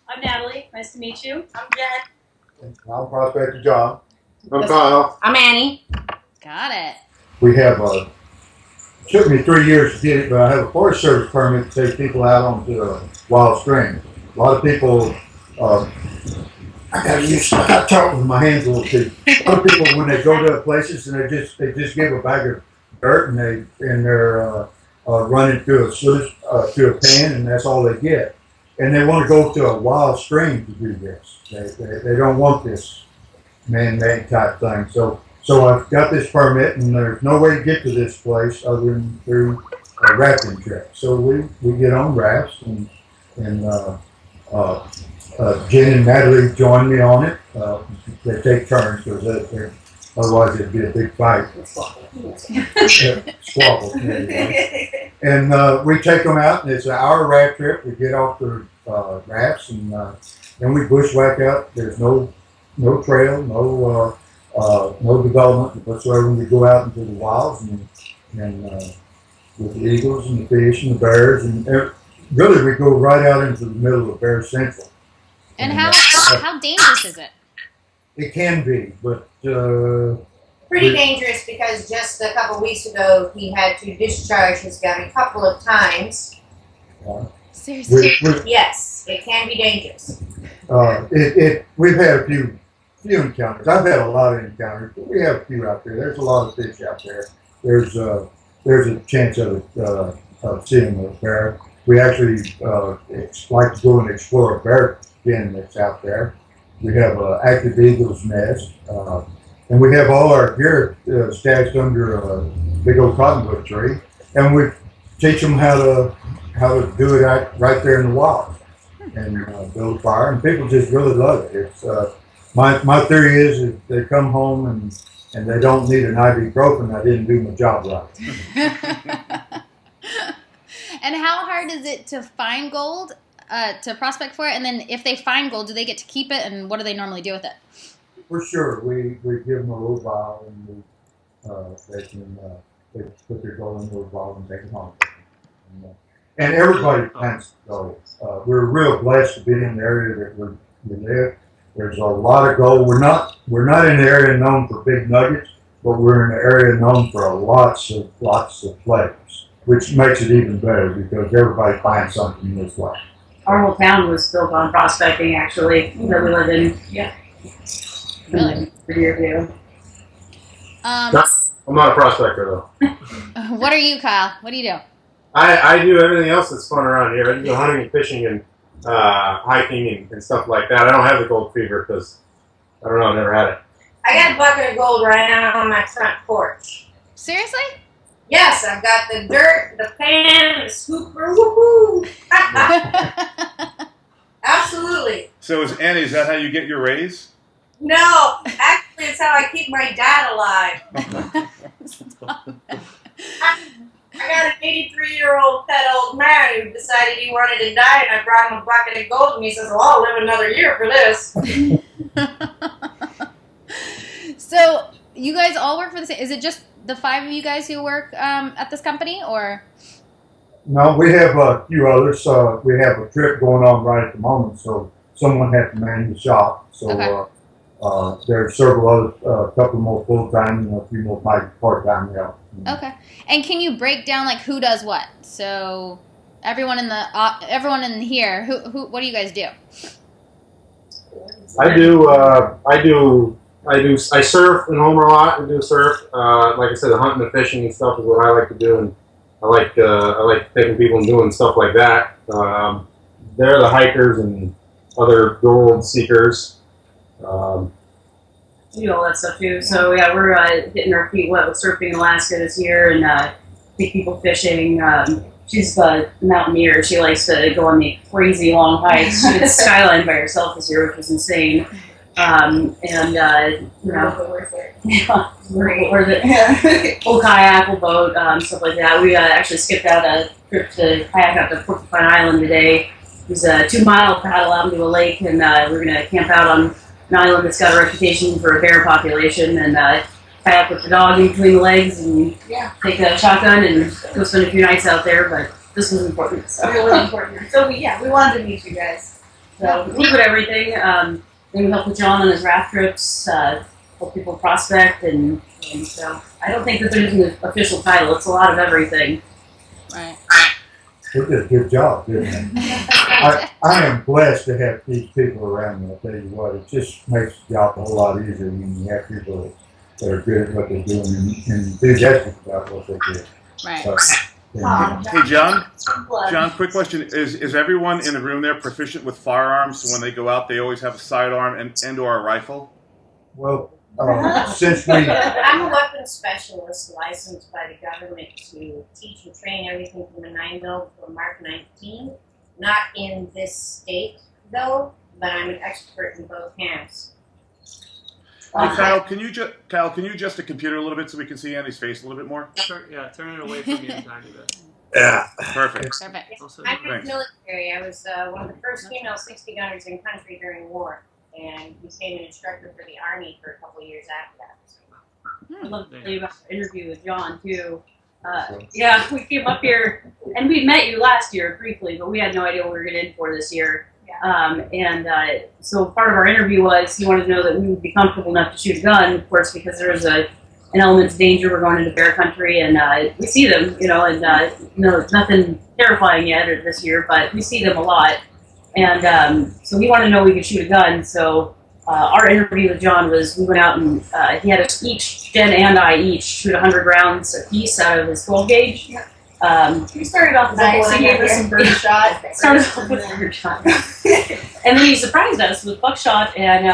I'm Natalie. Nice to meet you. I'm Jen. I'm Prospector John. I'm Kyle. I'm Annie. Got it. We have took me 3 years to get it, but I have a Forest Service permit to take people out onto wild streams. A lot of people, I got talk with my hands a little too. A lot of people, when they go to places and they just give a bag of dirt and they're running through through a pan, and that's all they get. And they want to go to a wild stream to do this. They don't want this man-made type thing. So I've got this permit, and there's no way to get to this place other than through a rafting trip. So we get on rafts, and Jen and Natalie join me on it. They take turns because otherwise it'd be a big fight. Squabble. Anyway. And we take them out, and it's an hour raft trip. We get off the rafts, and then we bushwhack out. There's no trail, no development whatsoever. We go out into the wilds and with the eagles and the fish and the bears, and really we go right out into the middle of Bear Central. And how dangerous is it? It can be, but Pretty dangerous because just a couple weeks ago he had to discharge his gun a couple of times. Seriously? Yes, it can be dangerous. We've had a few encounters. I've had a lot of encounters, but we have a few out there. There's a lot of fish out there. There's a chance of seeing a bear. We actually like to go and explore a bear den that's out there. We have an active eagle's nest, and we have all our gear stashed under a big old cottonwood tree, and we teach them how to do it right there in the wild and build a fire, and people just really love it. It's my theory is if they come home and they don't need an ibuprofen, I didn't do my job right. And how hard is it to find gold, to prospect for it? And then if they find gold, do they get to keep it? And what do they normally do with it? For sure, we give them a little vial, and they put their gold in a little vial and take it home. And everybody plants gold. We're real blessed to be in the area that we live. There's a lot of gold. We're not in the area known for big nuggets, but we're in the area known for lots of flavors, which makes it even better because everybody finds something this way. Our whole town was built on prospecting, actually, that we live in. Yeah. Really? For a year or two. I'm not a prospector though. What are you, Kyle? What do you do? I do everything else that's fun around here. I do hunting and fishing and hiking and stuff like that. I don't have the gold fever because I don't know. I've never had it. I got a bucket of gold right now on my front porch. Seriously? Yes, I've got the dirt, the pan, the scooper, woohoo! Absolutely. So Annie, is that how you get your raise? No, actually, it's how I keep my dad alive. I got an 83-year-old fat old man who decided he wanted to die, and I brought him a bucket of gold, and he says, well, I'll live another year for this. So you guys all work for the same? Is it just the 5 of you guys who work at this company, or? No, we have a few others. We have a trip going on right at the moment, so someone has to man the shop. So Okay. there are several other, a couple more full-time and a few more part-time help. Okay. And can you break down like who does what? So everyone in here, who what do you guys do? I surf in Homer a lot and do surf. Like I said, the hunting and fishing and stuff is what I like to do, and I like taking people and doing stuff like that. They're the hikers and other gold seekers. We do all that stuff too. So yeah, we're getting our feet wet with surfing in Alaska this year and take people fishing. She's a mountaineer. She likes to go on the crazy long hikes. She did Skyline by herself this year, which was insane. You know, worth it. We'll kayak, we'll boat, stuff like that. We actually skipped out a trip to kayak out to Porcupine Island today. It was a 2-mile paddle out into a lake, and we're going to camp out on an island that's got a reputation for a bear population, and kayak with the dog in between the legs, and take a shotgun and go spend a few nights out there. But this was important. So. Really important. So we wanted to meet you guys. So a little bit of everything. Then we help with John on his raft trips, help people prospect, and so I don't think that there's an official title. It's a lot of everything. Right. They did a good job, didn't they? I am blessed to have these people around me. I'll tell you what, it just makes the job a whole lot easier when you have people that are good at what they're doing and enthusiastic about what they do. Right. So, Hey, John, quick question. Is everyone in the room there proficient with firearms? So when they go out, they always have a sidearm and or a rifle? well, since we, I'm a weapons specialist licensed by the government to teach and train everything from a 9mm to a Mark 19. Not in this state, though, but I'm an expert in both hands. Hey, Kyle, can you adjust the computer a little bit so we can see Andy's face a little bit more? Turn it away from you a tiny bit. Yeah. Perfect. Perfect. Also, I'm in Thanks. the military. I was one of the first female 60 gunners in country during war, and became an instructor for the Army for a couple of years after that. I'd love to tell you about the interview with John too. Yeah, we came up here and we met you last year briefly, but we had no idea what we were getting in for this year. So part of our interview was he wanted to know that we would be comfortable enough to shoot a gun, of course, because there's an element of danger. We're going into bear country, and we see them, it's nothing terrifying yet this year, but we see them a lot. And so he wanted to know we could shoot a gun. So our interview with John was we went out and he had us each, Jen and I each, shoot 100 rounds a piece out of his 12 gauge. We started off nice. He gave us some birdshot. Started off with birdshot. And then he surprised us with buckshot and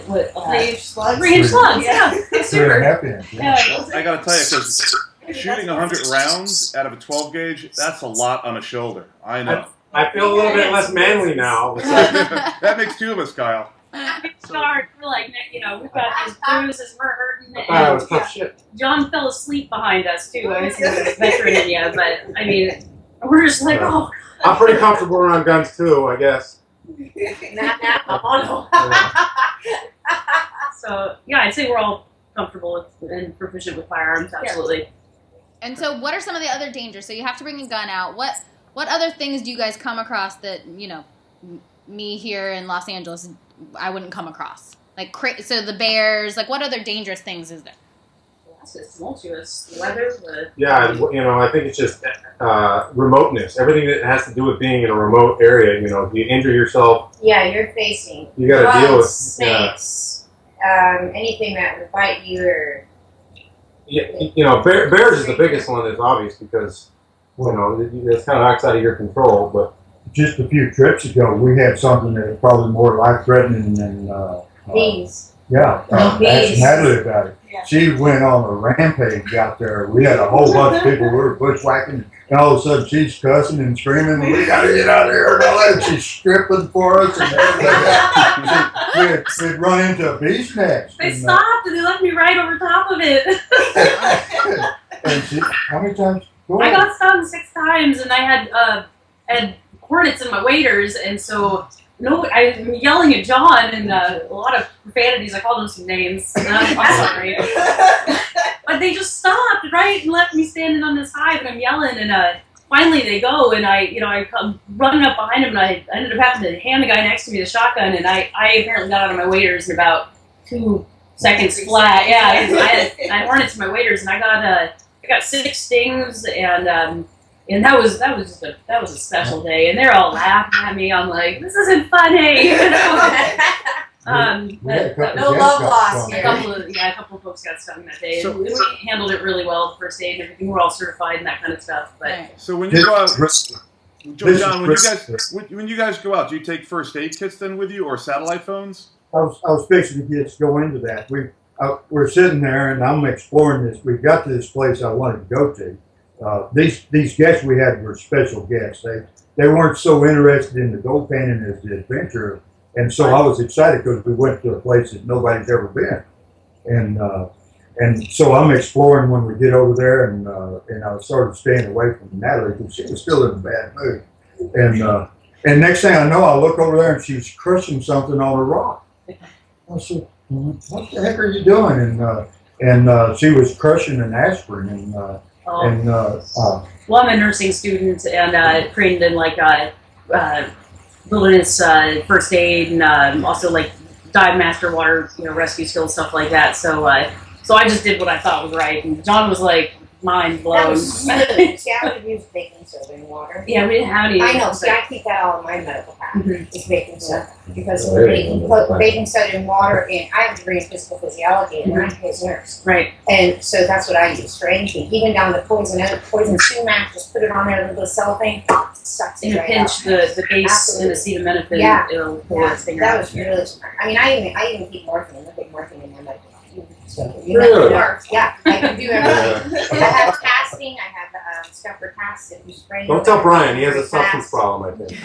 with 3-inch slugs. 3-inch slugs, yeah. Super. I gotta tell you, because shooting 100 rounds out of a 12 gauge, that's a lot on a shoulder. I know. I feel a little bit less manly now. That makes two of us, Kyle. It's hard. We're like, we've got these bruises, we're hurting. That was tough shit. John fell asleep behind us too. I was a veteran in you, but I mean, we're just like, oh. I'm pretty comfortable around guns too, I guess. Not now. So yeah, I'd say we're all comfortable and proficient with firearms. Absolutely. And so, what are some of the other dangers? So you have to bring a gun out. What other things do you guys come across that me here in Los Angeles I wouldn't come across? Like, so the bears. Like, what other dangerous things is there? That's just tumultuous. The weather. Yeah, I think it's just remoteness. Everything that has to do with being in a remote area. If you injure yourself. Yeah, you're facing. You got to deal with snakes. Anything that would bite you or. Yeah, bears is the biggest one that's obvious because it's kind of outside of your control. But just a few trips ago, we had something that was probably more life-threatening than bees. Yeah, asked Natalie about it. Yeah. She went on a rampage out there. We had a whole bunch of people. We were bushwhacking, and all of a sudden she's cussing and screaming, "We gotta get out of here!" And she's stripping for us, and everything. We'd run into a bee's nest. They stopped and they left me right over top of it. And how many times? I got stung 6 times, and I had hornets in my waders, and so. No, I was yelling at John and a lot of profanities. I called them some names. I'm sorry. But they just stopped, right, and left me standing on this hive, and I'm yelling, and finally they go, and I come running up behind him, and I ended up having to hand the guy next to me the shotgun, and I apparently got out of my waders in about 2 seconds flat. Yeah, I had hornets in my waders, and I got 6 stings, and that was a special day, and they're all laughing at me. I'm like, this isn't funny. No love lost. A couple of folks got stung that day. And we handled it really well, first aid and everything. We're all certified and that kind of stuff. But so when you go out, John, when you guys go out, do you take first aid kits then with you or satellite phones? I was fixing to go into that. We're sitting there, and I'm exploring this. We got to this place I wanted to go to. These guests we had were special guests. They weren't so interested in the gold panning as the adventure, and so I was excited because we went to a place that nobody's ever been, and so I'm exploring when we get over there, and I started staying away from Natalie because she was still in a bad mood, and next thing I know, I look over there and she's crushing something on a rock. I said, "What the heck are you doing?" And she was crushing an aspirin and. Well, I'm a nursing student and trained in wilderness first aid and also like dive master, water rescue skills, stuff like that. So so I just did what I thought was right, and John was like mind That blown. was smooth. See, I would have used baking soda in water. Yeah, we didn't have any. I know. See, I keep that all in my medical pack. Mhm. Is baking soda because when you put baking soda in water, and I have a degree in physical physiology, and I'm his nurse, Right. and so that's what I use for anything, even down to poison sumac. Just put it on there, a little cellophane, sucks In it a right pinch, out. the base Absolutely. and acetaminophen, Yeah. it'll pull Yeah, that thing that out. was really smart. I mean, I even keep morphine. I put morphine in my medical pack. So Really? Yeah, I can do everything. I have casting. I have stuff for casting. You spray. Don't tell Brian, he has a substance problem, I think.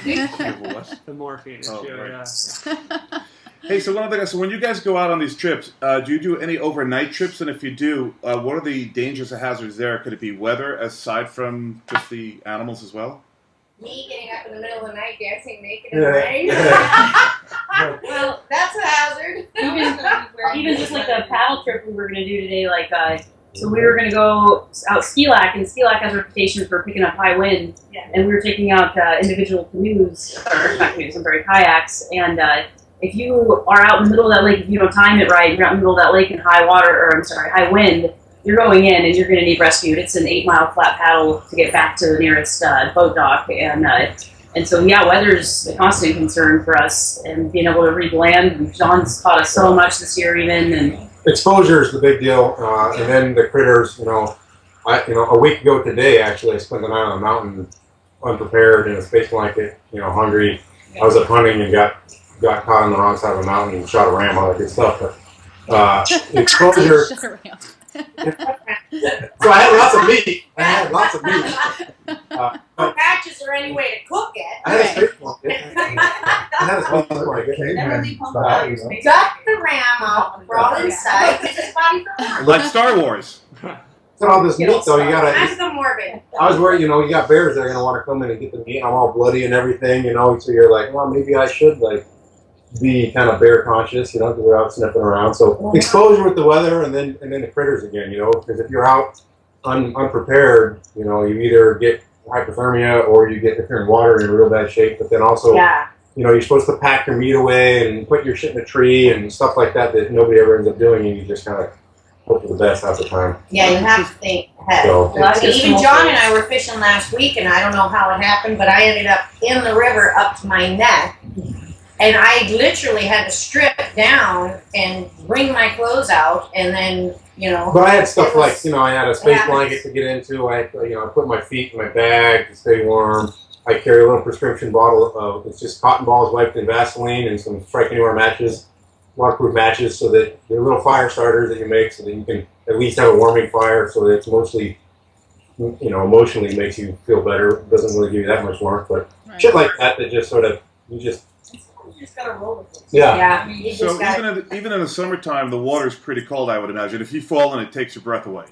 The morphine issue. Oh, right. Yeah. Hey, so one other thing. So when you guys go out on these trips, do you do any overnight trips? And if you do, what are the dangers or hazards there? Could it be weather aside from just the animals as well? Me getting up in the middle of the night dancing naked in the Yeah. rain. Yeah. Well, that's a hazard. Even just like the paddle trip we were gonna do today, like so we were gonna go out ski lac, and ski lac has a reputation for picking up high wind, and we were taking out individual canoes, or not canoes, I'm sorry, kayaks, and if you are out in the middle of that lake, if you don't time it right, you're out in the middle of that lake in high water, or I'm sorry, high wind, you're going in and you're going to need rescued. It's an 8-mile flat paddle to get back to the nearest boat dock, and so yeah, weather's a constant concern for us, and being able to read land. John's taught us so much this year, even, and Exposure is the big deal, and then the critters. A week ago today, actually, I spent the night on the mountain, unprepared in a space blanket. Hungry. I was up hunting and got caught on the wrong side of the mountain and shot a ram, all that good stuff. But exposure. Shut her down. So I had lots of meat. No patches or any way to cook it. I had a space blanket. I had a space blanket. Caveman style, you know. Got the ram out, brought inside, get his body for warmth. Like Star Wars. So all this meat, though, you gotta. That's the morbid. I was worried, you got bears that are gonna want to come in and get the meat. And I'm all bloody and everything, So you're like, well, maybe I should be kind of bear conscious, because we're out sniffing around. So exposure with the weather, and then the critters again, because if you're out unprepared, you either get hypothermia or you get, if you're in water, you're in real bad shape. But then also, you're supposed to pack your meat away and put your shit in a tree and stuff like that nobody ever ends up doing, and you just kind of hope for the best half the time. Yeah, you have to think ahead. So, Even John and I were fishing last week, and I don't know how it happened, but I ended up in the river up to my neck. And I literally had to strip down and bring my clothes out, and then, But I had stuff it was- I had a space Yeah. blanket to get into. I put my feet in my bag to stay warm. I carry a little prescription bottle of, it's just cotton balls wiped in Vaseline and some Strike Anywhere matches, waterproof matches, so that they're little fire starters that you make so that you can at least have a warming fire, so that it's mostly, emotionally makes you feel better. It doesn't really give you that much warmth, but shit like that just sort of, you just gotta roll with it. Yeah. You just So gotta, even in the summertime, the water's pretty cold, I would imagine. If you fall in, it takes your breath away.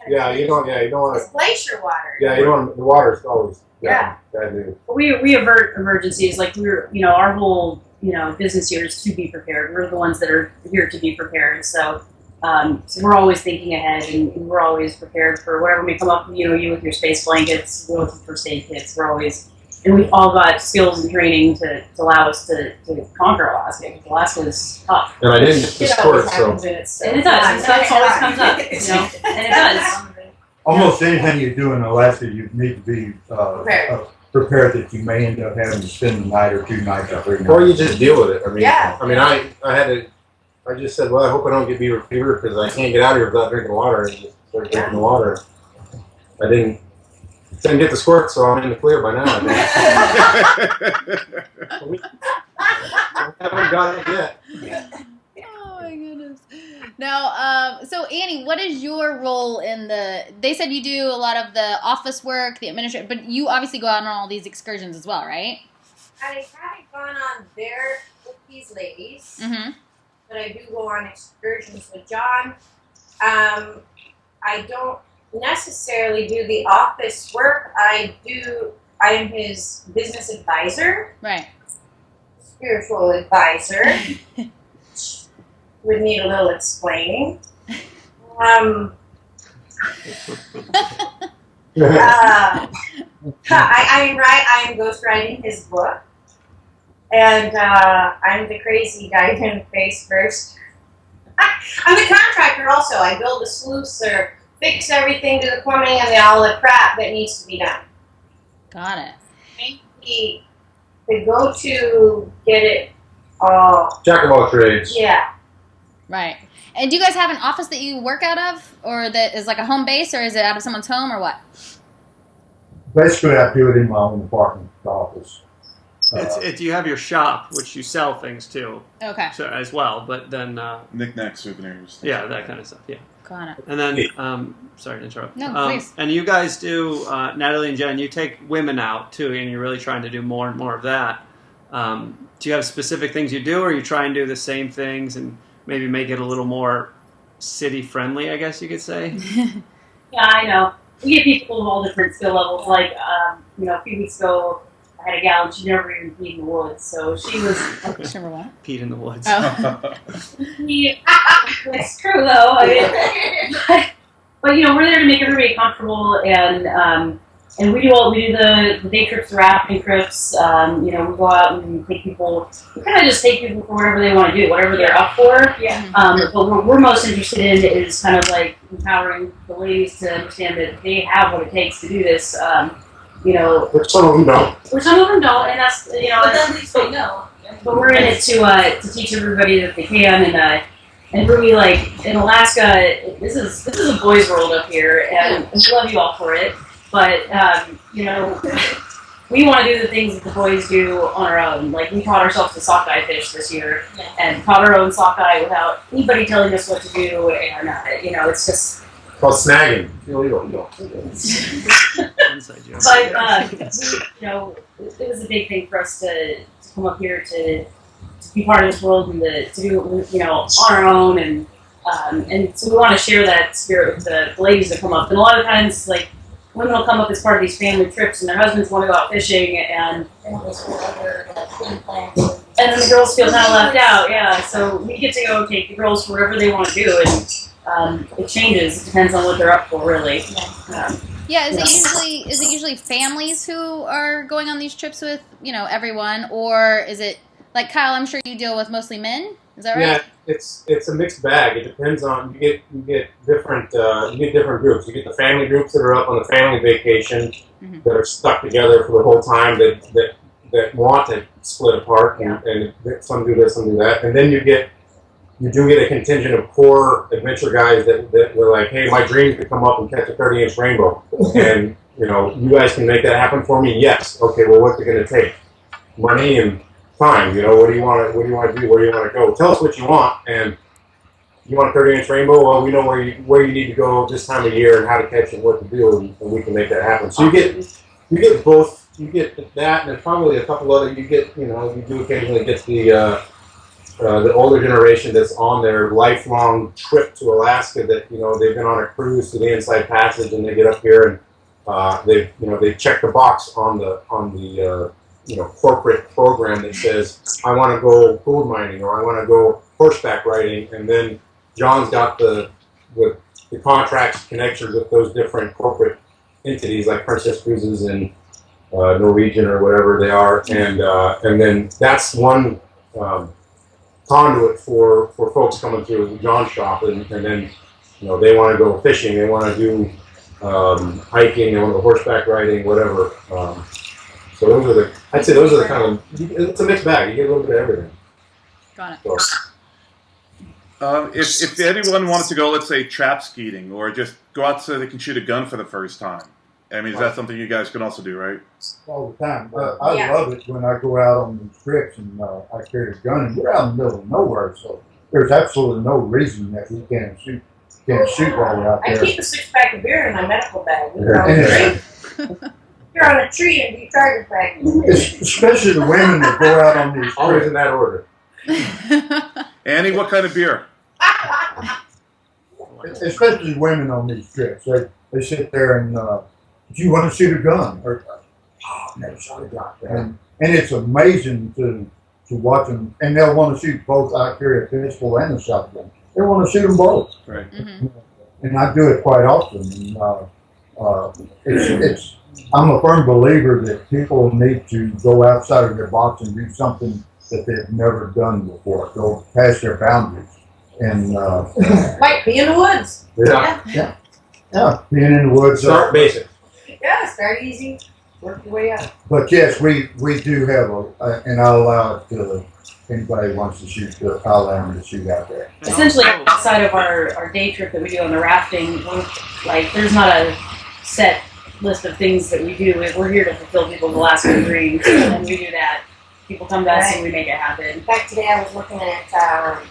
you don't want it's glacier water. to, the water's always Yeah. bad news. we avert emergencies. Like our whole business here is to be prepared. We're the ones that are here to be prepared. So so we're always thinking ahead, and we're always prepared for whatever may come up. You with your space blankets, with your first aid kits. And we've all got skills and training to allow us to conquer Alaska. Because Alaska's tough. And I didn't get the It squirt, always so. happens, and it's so And it does. fun. And stuff always comes up, and it does. Almost anything you do in Alaska, you need to be Prepared. prepared that you may end up having to spend a night or 2 nights up there. Or you just deal with it. Yeah. I just said, well, I hope I don't get beaver fever because I can't get out of here without drinking water, and just started drinking the water. I didn't get the squirt, so I'm in the clear by now. I haven't got it yet. Oh my goodness. Now, so Annie, what is your role in they said you do a lot of the office work, the administration, but you obviously go out on all these excursions as well, right? I haven't gone on there with these ladies, Mm-hmm. but I do go on excursions with John. I don't necessarily do the office work. I am his business advisor, Right. spiritual advisor. Would need a little explaining. I'm ghostwriting his book. And I'm the crazy guy in the face first. I'm the contractor also. I build the sluice or fix everything to the plumbing and all the crap that needs to be done. Got it. Maybe the go-to get it all. Jack of all trades. Yeah. Right. And do you guys have an office that you work out of, or that is like a home base, or is it out of someone's home, or what? Basically, I do it in my own apartment office. You have your shop, which you sell things to, Okay. so, as well. But then, Knick-knack souvenirs. yeah, that kind of stuff. Yeah. Got it. And then, sorry to interrupt. No, please. And you guys do, Natalie and Jen, you take women out too, and you're really trying to do more and more of that. Do you have specific things you do, or you try and do the same things and maybe make it a little more city friendly, I guess you could say? Yeah, I know. We get people of all different skill levels. Like, a few weeks ago, I had a gal and she never even peed in the woods. So she was. Never what? Peed in the woods. Oh. It's true, though. But we're there to make everybody comfortable, and we do the day trips, the rafting trips. We go out and take people. We kind of just take people for whatever they want to do, whatever they're up for. Yeah. But what we're most interested in is kind of like empowering the ladies to understand that they have what it takes to do this. Which some of them don't. Which some of them don't, and that's But at least they know. But we're in it to teach everybody that they can, and really, like in Alaska, this is a boys' world up here, and we love you all for it. But we want to do the things that the boys do on our own. Like we taught ourselves to sockeye fish this year, and caught our own sockeye without anybody telling us what to do, and it's just Called snagging. Illegal. Inside joke. But it was a big thing for us to come up here to be part of this world and to do on our own, and so we want to share that spirit with the ladies that come up. And a lot of times, like women will come up as part of these family trips, and their husbands want to go out fishing, and then the girls feel kind of left out. Yeah, so we get to go take the girls wherever they want to do, and it changes. It depends on what they're up for, really. Yeah, is it usually families who are going on these trips with, everyone, or is it like Kyle, I'm sure you deal with mostly men? Is that right? Yeah, it's a mixed bag. It depends on you get different groups. You get the family groups that are up on the family vacation that are stuck together for the whole time that want to split apart and some do this, some do that, and then you do get a contingent of core adventure guys that were like, hey, my dream is to come up and catch a 30-inch rainbow, and you guys can make that happen for me. Yes. Okay. Well, what's it going to take? Money and time. What do you want to do? Where do you want to go? Tell us what you want. And you want a 30-inch rainbow? Well, we know where you need to go this time of year and how to catch and what to do, and we can make that happen. So you get both. You get that, and there's probably a couple other. You do occasionally get the older generation that's on their lifelong trip to Alaska that they've been on a cruise to the Inside Passage, and they get up here and they check the box on the corporate program that says I want to go gold mining or I want to go horseback riding, and then John's got the contracts connections with those different corporate entities like Princess Cruises and Norwegian or whatever they are, and then that's one conduit for folks coming through John's shop, and then they want to go fishing, they want to do hiking, they want to go horseback riding, whatever. So I'd say those are the kind of, it's a mixed bag. You get a little bit of everything. Got it. So, if anyone wanted to go, let's say trap skeeting, or just go out so they can shoot a gun for the first time, is that something you guys can also do, right? All the time. I love it when I go out on these trips and I carry a gun, and we're out in the middle of nowhere, so there's absolutely no reason that we can't shoot while we're out there. I keep a 6-pack of beer in my medical bag. You're on a tree and you target practice. Especially the women that go out on these Always trips. in that order. Annie, what kind of beer? Especially women on these trips. They sit there and, do you want to shoot a gun? Or, I've never shot a gun. And it's amazing to watch them. And they'll want to shoot both. I carry a pistol and a shotgun. They want to shoot them both. Right. And I do it quite often. And, I'm a firm believer that people need to go outside of their box and do something that they've never done before. Go past their boundaries. And Like be in the woods. yeah, being in the woods. Start basic. Yeah, start easy, work your way up. But yes, we do have and I'll allow it to anybody wants to shoot. I'll allow them to shoot out there. Essentially, outside of our day trip that we do on the rafting, like there's not a set list of things that we do. We're here to fulfill people's Alaskan dreams, and we do that. People come to us and we make it happen. In fact, today I was looking at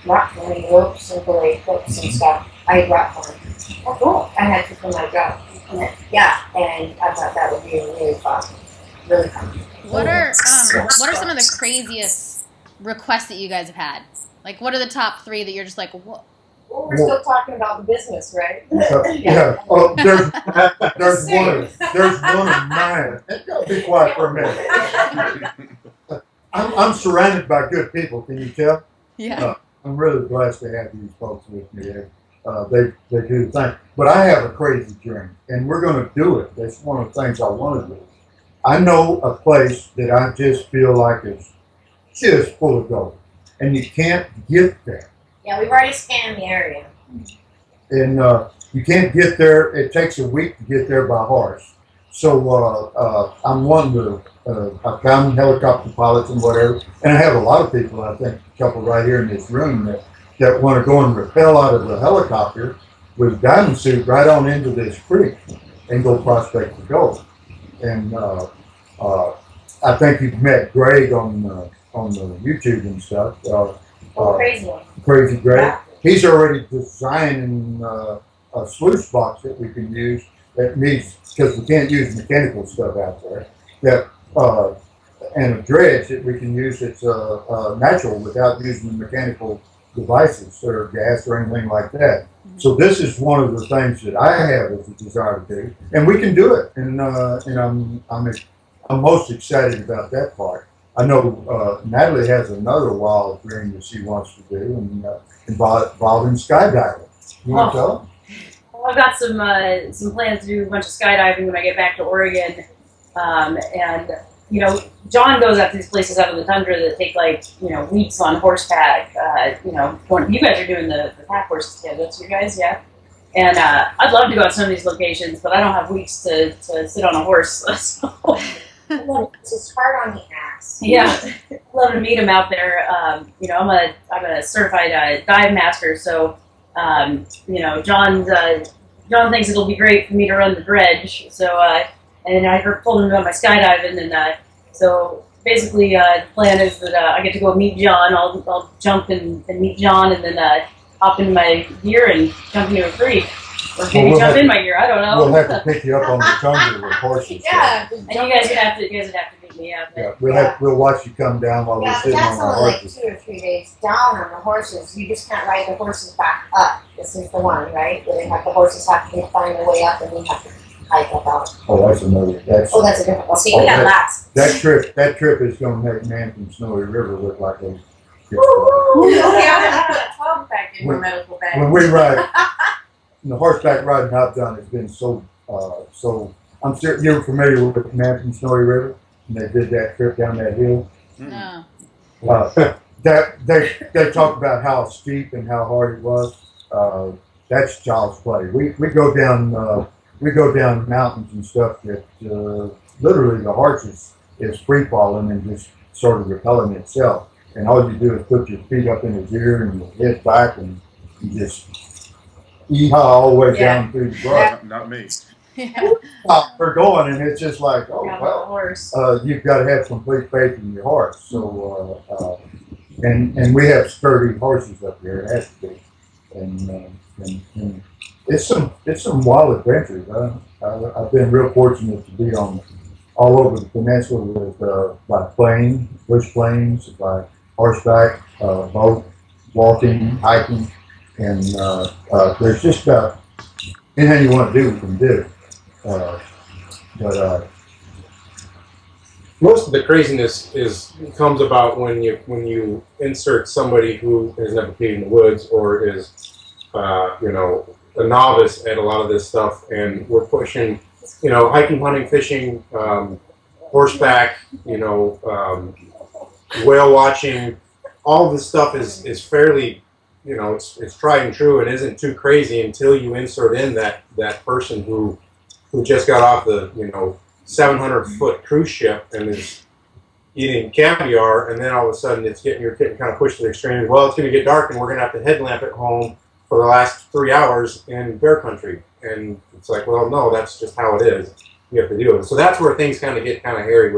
rock climbing ropes and belay hooks and stuff. I rock climbed. Oh, cool. I had to for my job. Yeah, and I thought that would be really fun. Really fun. What are some of the craziest requests that you guys have had? Like, what are the top 3 that you're just like, what? Well, we're still talking about the business, right? Yeah. Oh, there's one of mine. Be quiet for a minute. I'm surrounded by good people. Can you tell? Yeah. I'm really blessed to have these folks with me. They do the thing. But I have a crazy dream, and we're going to do it. That's one of the things I want to do. I know a place that I just feel like is just full of gold, and you can't get there. Yeah, we've already scanned the area. And you can't get there. It takes a week to get there by horse. So I'm one of I've found helicopter pilots and whatever, and I have a lot of people. I think a couple right here in this room that want to go and rappel out of the helicopter with diving suit right on into this creek and go prospect for gold. And I think you've met Greg on the YouTube and stuff. Crazy one. Crazy Greg. Yeah. He's already designing a sluice box that we can use that needs, because we can't use mechanical stuff out there, that and a dredge that we can use that's natural without using the mechanical devices or gas or anything like that. So this is one of the things that I have as a desire to do, and we can do it. And I'm most excited about that part. I know Natalie has another wild dream that she wants to do, and involving skydiving. You want to tell them? Well, I've got some plans to do a bunch of skydiving when I get back to Oregon, and you know, John goes out to these places out in the tundra that take like weeks on horseback. You guys are doing the pack horses together. That's you guys, yeah. And I'd love to go out to some of these locations, but I don't have weeks to sit on a horse. So. It's just hard on the ass. Yeah, love to meet him out there. I'm a certified dive master, so John thinks it'll be great for me to run the dredge. So and I told him about my skydiving, and so basically the plan is that I get to go meet John. I'll jump and meet John, and then hop into my gear and jump into a creek. Or maybe jump in my gear. I don't know. We'll have to pick you up on the tundra with horses. Yeah, and you guys would have to meet me up. Yeah, we'll watch you come down while we're yeah, but sitting on that's our only like horses. 2 or 3 days down on the horses. You just can't ride the horses back up. This is the one, right? Where they have the horses have to find their way up, and we have to hike up out. Oh, that's another. That's a different one. See, we got lots. That trip is going to make Man from Snowy River look like a. Woo! Yeah, put a 12 back in your medical bag. When we ride, the horseback riding I've done has been so. I'm sure you're familiar with Man from Snowy River, and they did that trip down that hill. No. They talk about how steep and how hard it was. That's child's play. We go down mountains and stuff that literally the horse is free falling and just sort of repelling itself. And all you do is put your feet up in his ear and your head back, and you just yeehaw all the way down through the brush. Not me. Yeah. We're going, and it's just like, oh Got a well. horse. You've got to have complete faith in your horse. So, and we have sturdy horses up here. It has to be, and it's some wild adventures. I've been real fortunate to be on all over the peninsula with by plane, bush planes, by horseback, boat, walking, hiking, and there's just about anything you want to do, we can do. But most of the craziness comes about when you insert somebody who has never been in the woods or is a novice at a lot of this stuff, and we're pushing hiking, hunting, fishing, horseback, whale watching. All this stuff is fairly, it's tried and true and isn't too crazy until you insert in that person who just got off the 700-foot cruise ship and is eating caviar, and then all of a sudden you're getting kind of pushed to the extreme. Well, it's going to get dark, and we're going to have to headlamp at home for the last 3 hours in bear country. And it's like, well, no, that's just how it is. You have to deal with it. So that's where things kind of get kind of hairy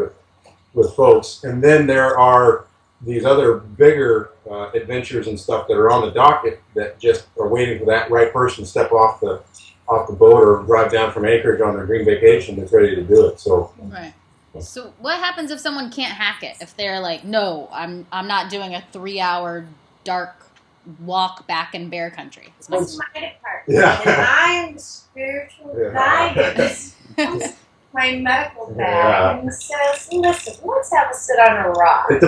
with folks. And then there are these other bigger adventures and stuff that are on the docket that just are waiting for that right person to step off the boat or drive down from Anchorage on their dream vacation that's ready to do it. So right. So what happens if someone can't hack it? If they're like, no, I'm not doing a 3-hour dark walk back in bear country. That's my department. Yeah. And I'm the spiritual guidance. My medical bag and says, listen, let's have a sit on a rock. it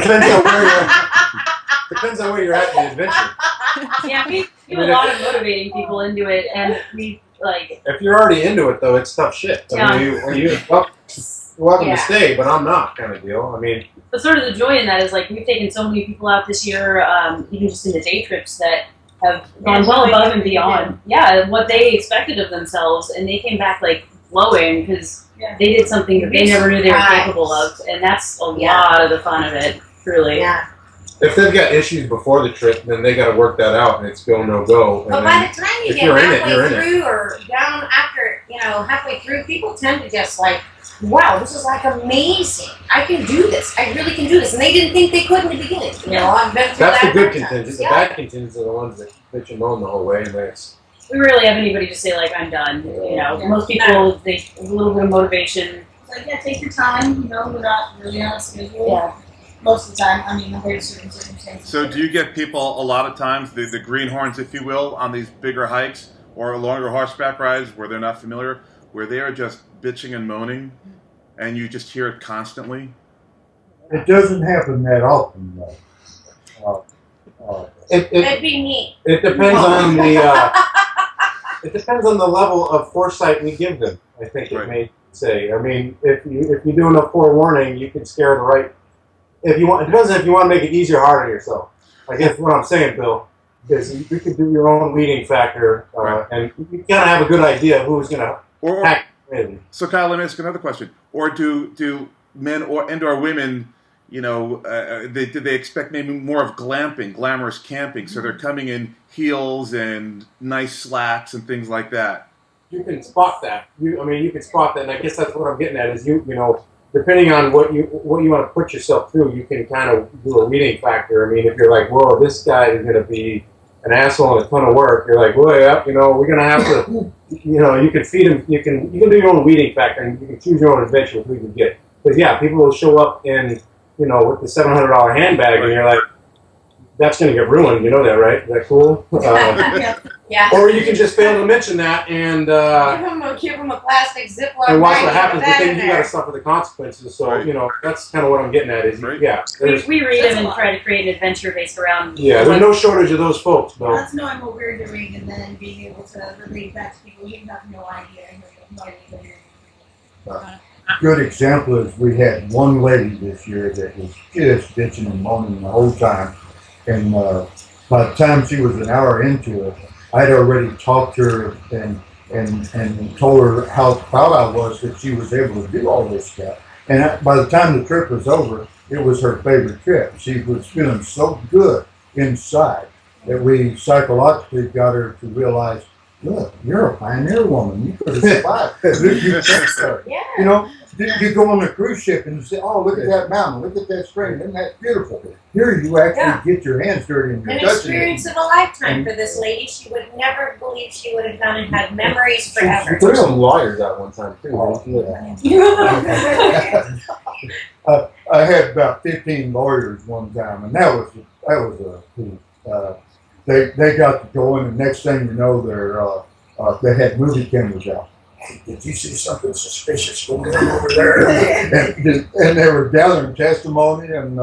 depends on where you're at in the adventure. Yeah, we do a lot of motivating people into it, and we If you're already into it, though, it's tough shit. I mean, you're welcome to stay, but I'm not, kind of deal. I mean, but sort of the joy in that is we've taken so many people out this year, even just in the day trips, that have gone well above and beyond. Yeah, what they expected of themselves, and they came back glowing because they did something that they never knew they were capable of, and that's a lot of the fun of it, truly. Yeah. if they've got issues before the trip, then they got to work that out, and it's go no go. But by the time you get halfway through or down after, halfway through, people tend to just wow, this is amazing. I can do this. I really can do this. And they didn't think they could in the beginning. I've been through That's that the good sometimes. contingents. The bad contingents are the ones that bitch and moan the whole way, and that's. We rarely have anybody just say I'm done. Most people, they a little bit of motivation. Take your time. We're not really on a schedule. Yeah. Most of the time, under certain circumstances. So do you get people a lot of times, the greenhorns, if you will, on these bigger hikes or longer horseback rides where they're not familiar, where they are just bitching and moaning, and you just hear it constantly? It doesn't happen that often, though. That'd be me. It depends on the. It depends on the level of foresight we give them. I think it may say. I mean, if you do enough forewarning, you can scare the right. If you want, it depends if you want to make it easier or harder on yourself. I guess what I'm saying, Bill, is you can do your own weeding factor, and you gotta have a good idea who's gonna hack. So, Kyle, let me ask another question. Or do men or women, do they expect maybe more of glamorous camping? So they're coming in heels and nice slacks and things like that. You can spot that. You can spot that, and I guess that's what I'm getting at. Is depending on what you want to put yourself through, you can kind of do a reading factor. I mean, if you're like, whoa, this guy is going to be an asshole and a ton of work, you're like, well, yeah, we're going to have to, you can feed him. You can do your own weeding factor, and you can choose your own adventure with who you get. Because people will show up in, with the $700 handbag, and you're like, that's going to get ruined. You know that, right? Is that cool? Yeah. Or you can just fail to mention that and give them a plastic Ziploc and watch bag what happens. But then in you there. got to suffer the consequences. So that's kind of what I'm getting at. Is we read them and try to create an adventure based around. Yeah, there's no shortage of those folks, Bill. That's knowing what we're doing and then being able to relate back to people. You have no idea. You have no idea what you're doing. Good example is we had one lady this year that was just bitching and moaning the whole time, and by the time she was an hour into it, I'd already talked to her and told her how proud I was that she was able to do all this stuff. And by the time the trip was over, it was her favorite trip. She was feeling so good inside that we psychologically got her to realize, look, you're a pioneer woman. You could have survived. Yeah. You go on a cruise ship and you say, oh, look at that mountain, look at that spring, isn't that beautiful? Here you actually get your hands dirty and you're An touching experience it. of a lifetime for this lady. She would never believe she would have done and had memories forever. We took some lawyers that one time too. I had about 15 lawyers one time, and that was they got to going, and next thing you know, they had movie cameras out. Hey, did you see something suspicious going on over there? and they were gathering testimony, and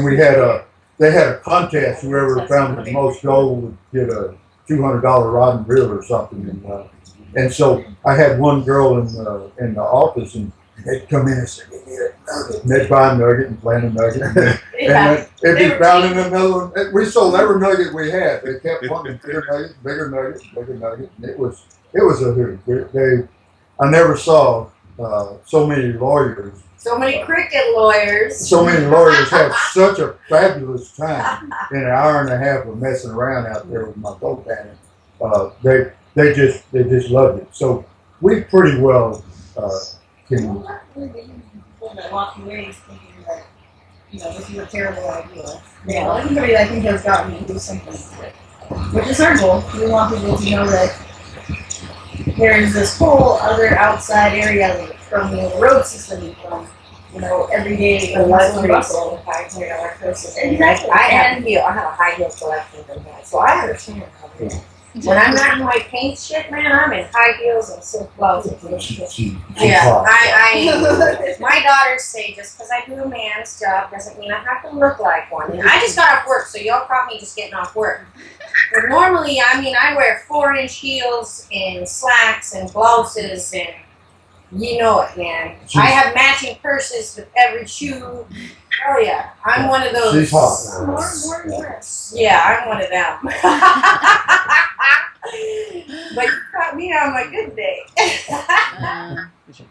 we had they had a contest. Whoever found the most gold would get a $200 rod and reel or something. And And so I had one girl in the office, and they'd come in and say, "Give me a nugget," and they'd buy a nugget and plant a nugget, and then it'd be found in another one. We sold every nugget we had. They kept wanting bigger nuggets, bigger nuggets, bigger nuggets, and it was a hoot. I never saw so many lawyers. So many cricket lawyers. So many lawyers have such a fabulous time in an hour and a half of messing around out there with my boat banner. They just loved it. So we pretty well can. Walk away thinking that, this is a terrible idea. Everybody I think has gotten to do something with it, which is our goal. We want people to know that there's this whole other outside area from the road system, from everyday hustle and bustle. Exactly. I have a high heel collection from that, so I understand how it is. When I'm not in my paint shit, man, I'm in high heels and silk blouses. Yeah, my daughters say just because I do a man's job doesn't mean I have to look like one. And I just got off work, so y'all caught me just getting off work. But normally, I wear 4-inch heels and slacks and blouses, and you know it, man. I have matching purses with every shoe. Oh yeah, I'm one of those. She's hot. More impressed. Yeah, I'm one of them. But you caught me on my good day. Yeah, we should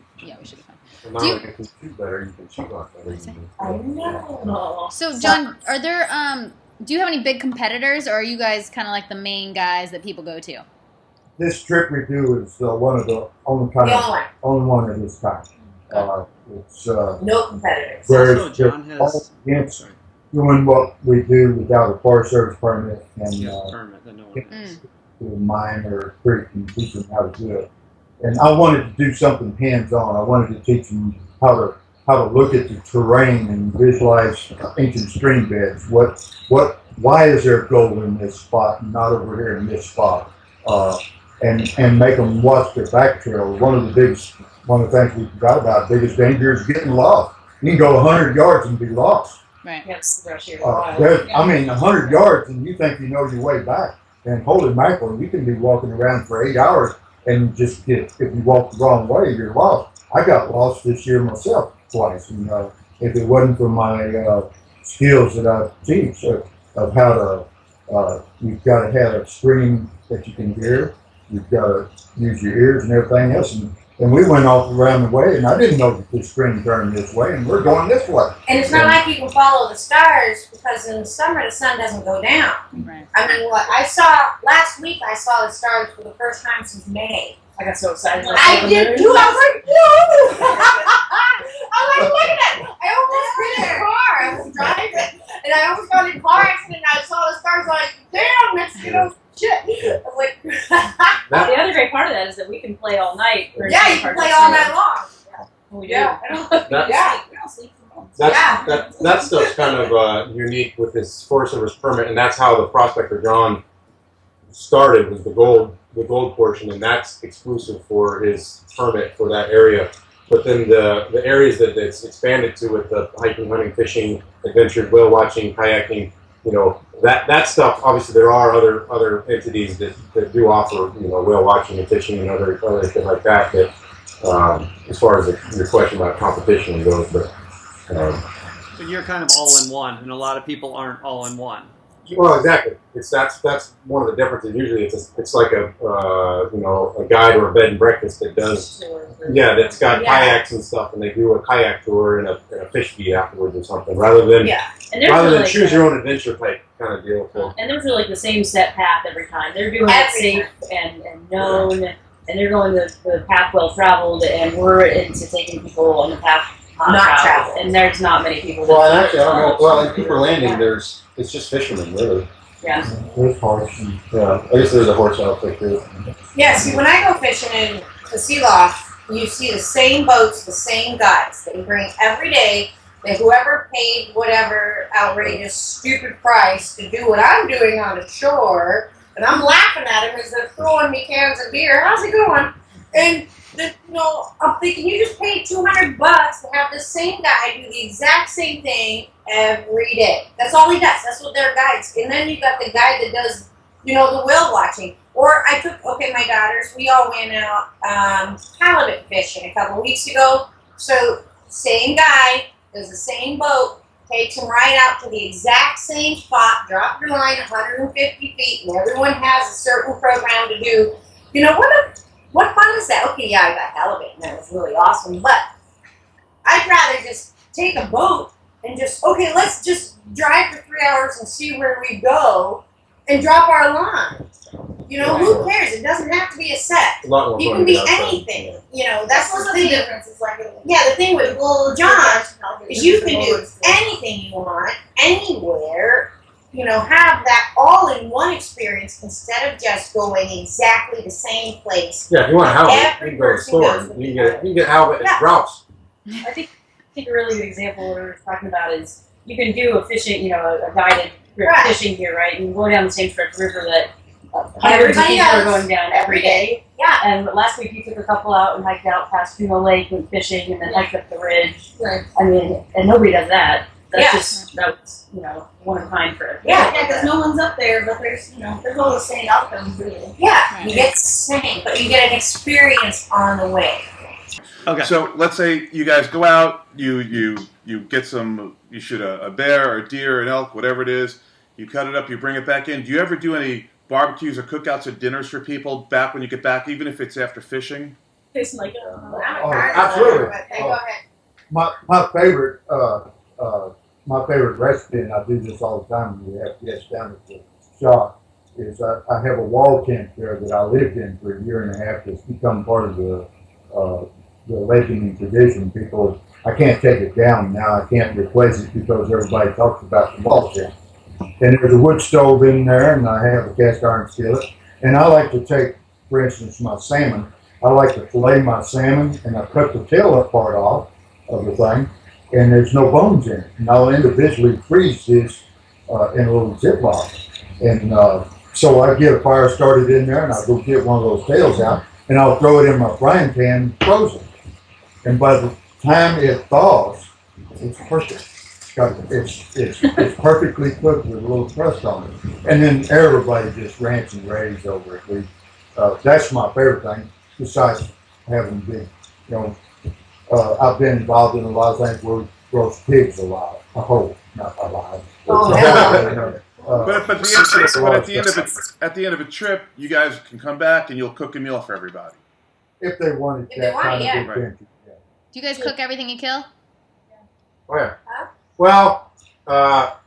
be fine. Well, now you can shoot better, you can shoot off better. I know. So, John, are there do you have any big competitors, or are you guys kind of like the main guys that people go to? This trip we do is one of the only one of this kind. It's No competitors. where Also, John has. all against Sorry. doing what we do without a Forest Service permit and Permit that no one has. to a mine or a creek and teach them how to do it. And I wanted to do something hands-on. I wanted to teach them how to look at the terrain and visualize ancient stream beds. Why is there gold in this spot and not over here in this spot? And make them watch their back trail. One of the things we forgot about, biggest danger is getting lost. You can go 100 yards and be lost. Right. Yes, the rest of your 100 yards and you think you know your way back. And holy mackerel, you can be walking around for 8 hours and just if you walk the wrong way, you're lost. I got lost this year myself twice. And if it wasn't for my skills that I teach of how to, you've got to have a screen that you can hear. You've got to use your ears and everything else. And we went off around the way, and I didn't know that this screen turned this way, and we're going this way. And it's not like you can follow the stars, because in the summer the sun doesn't go down. Right. Last week I saw the stars for the first time since May. I got so excited. I did too. I was like, no! I'm like, look at that. I almost hit a car. I was driving, and I almost got in a car accident, and I saw the stars, like, damn, that's, shit. I was like, The other great part of that is that we can play all night. yeah, you can play all night long. We do. Yeah. We don't sleep for months. That stuff's kind of unique with this Forest Service permit, and that's how the Prospector John started, was the gold portion, and that's exclusive for his permit for that area. But then the areas that it's expanded to with the hiking, hunting, fishing, adventure, whale watching, kayaking, that stuff. Obviously, there are other entities that do offer whale watching and fishing and other things like that. That as far as your question about competition goes, but you're kind of all in one, and a lot of people aren't all in one. Well, exactly. That's one of the differences. Usually, it's like a guide or a bed and breakfast that does that's got kayaks and stuff, and they do a kayak tour and a fish feed afterwards or something, rather than choose your own adventure type kind of deal. And they're like the same set path every time. They're doing it safe and known, and they're going the path well traveled, and we're into taking people on the path not traveled. And there's not many people. Well, and actually, I don't know. Well, in Cooper Landing, it's just fishermen, really. Yeah. There's horse. Yeah, I guess there's a horse outfit too. Yeah, see, when I go fishing in the Sea Loft, you see the same boats, the same guys that you bring every day, that whoever paid whatever outrageous, stupid price to do what I'm doing on the shore, and I'm laughing at them as they're throwing me cans of beer. How's it going? And I'm thinking, you just paid $200 to have the same guy do the exact same thing every day. That's all he does. That's what their guides. And then you got the guy that does, the whale watching. Or I took, my daughters, we all went out halibut fishing a couple weeks ago. So same guy, does the same boat, takes them right out to the exact same spot, drop your line 150 feet, and everyone has a certain program to do. You know, what fun is that? Okay, yeah, I got halibut, and that was really awesome, but I'd rather just take a boat and let's just drive for 3 hours and see where we go and drop our line. You know, who cares? It doesn't have to be a set. A lot more You fun can to be get outside. anything. You know, that's What's the the thing. difference? It's like Yeah, the thing with John is you can do anything you want, anywhere. You know, have that all-in-one experience instead of just going exactly the same place. Yeah, if you want halibut, you Every can go to the person store goes and you can get halibut Yeah. at Ralph's. I think a really good example what we were talking about is you can do a fishing, a guided Right. fishing here, right? And go down the same stretch of river that hundreds of Everybody people are does. going down every day. Yeah. And last week you took a couple out and hiked out past Fumo Lake, went fishing, and then hiked up the ridge. Right. I mean, and nobody does that. That's Yeah. just one of a kind for it. Yeah. Yeah, because no one's up there, but there's all the same outcomes really. Yeah, you get the same, but you get an experience on the way. Okay. So let's say you guys go out, you get some, you shoot a bear or a deer, an elk, whatever it is. You cut it up, you bring it back in. Do you ever do any barbecues or cookouts or dinners for people back when you get back, even if it's after fishing? It's like, I'm a Oh, carnivore, absolutely. but go ahead. My favorite recipe, and I do this all the time when we have guests down at the shop, is I have a wall tent there that I lived in for a year and a half that's become part of the Awakening tradition. People, I can't take it down now. I can't replace it because everybody talks about the wall tent. And there's a wood stove in there, and I have a cast iron skillet. And I like to take, for instance, my salmon. I like to fillet my salmon, and I cut the tail up part off of the thing, and there's no bones in it. And I'll individually freeze this in a little Ziploc. And so I get a fire started in there, and I'll go get one of those tails out, and I'll throw it in my frying pan frozen. And by the time it thaws, it's perfect. It's perfectly cooked with a little crust on it. And then everybody just rants and raves over it. That's my favorite thing, besides having big, I've been involved in a lot of things where we roast pigs a lot. A whole, not a lot. Oh, But at the end of a trip, you guys can come back and you'll cook a meal for everybody. If they wanted If they that want it, kind yeah. of adventure. Yeah. Do you guys cook everything you kill? Oh yeah. Huh? Well,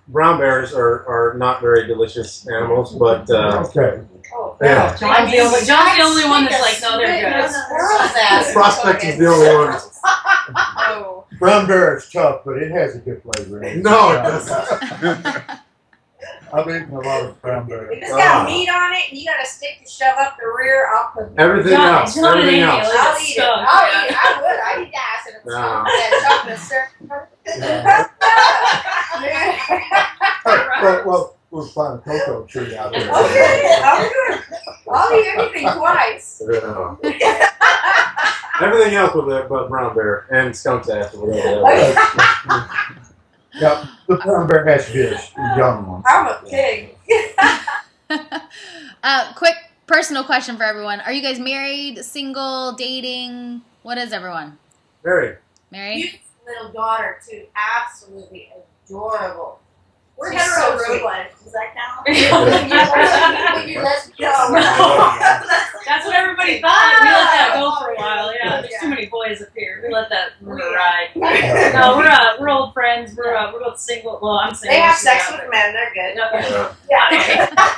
brown bears are not very delicious animals, but Okay. Oh, Yeah. John's the only one that's like, no, they're good. Squirrel's ass. Prospector is the only one. Oh. Brown bear is tough, but it has a good flavor in it. No, it doesn't. I've eaten a lot of brown bear. If it's got meat on it and you got a stick to shove up the rear, I'll cook it. Everything else. John and Everything Amy, else. I'll eat it. I'll eat it. I would. I'd eat ass in a No. chocolate syrup. Well, we'll find a cocoa tree out there. Okay, I'll do it. I'll eat anything twice. No. Everything else with it but brown bear and skunk's ass or whatever that was. Yeah, the brown bear has to be a young one. I'm a pig. Quick personal question for everyone. Are you guys married, single, dating? What is everyone? Very. Married? Cute little daughter, too. Absolutely adorable. We're She's hetero so sweet. road life. Does that count? Let's go. That's what everybody thought. We let that go for a while. Yeah, there's too many boys up here. We let that river ride. No, we're old friends. We're both single. Well, I'm single. They have she's sex not, with men. They're good. but- Yeah.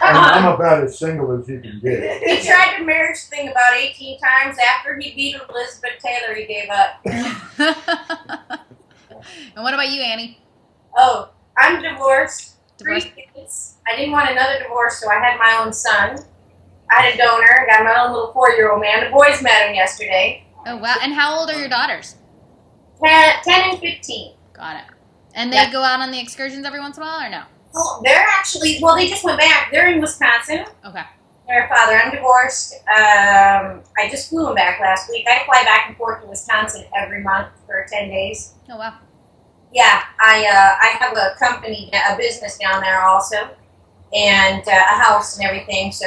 And I'm about as single as you can get. He tried the marriage thing about 18 times. After he beat Elizabeth Taylor, he gave up. And what about you, Annie? Oh, I'm divorced. Divorced? 3 kids. I didn't want another divorce, so I had my own son. I had a donor. Got my own little 4-year-old man. The boys met him yesterday. Oh, wow. And how old are your daughters? 10 and 15. Got it. And they Yeah. go out on the excursions every once in a while, or no? Well, they're actually, they just went back. They're in Wisconsin. Okay. Their father, I'm divorced. I just flew him back last week. I fly back and forth to Wisconsin every month for 10 days. Oh, wow. Yeah, I have a company, a business down there also, and a house and everything. So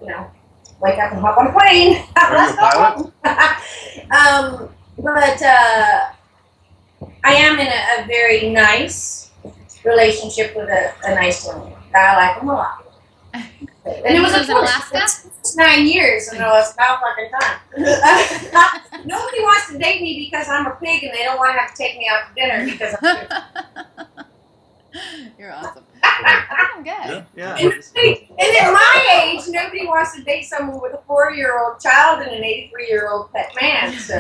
wake up and hop on a plane. Are you a pilot? But I am in a very nice relationship with a nice woman. I like them a lot. And it was in Alaska? It's 9 years, and I was about fucking time. Nobody wants to date me because I'm a pig, and they don't want to have to take me out to dinner because I'm a You're awesome. Oh, good. Yeah. And at my age, nobody wants to date someone with a 4-year-old child and an 83-year-old pet man. So.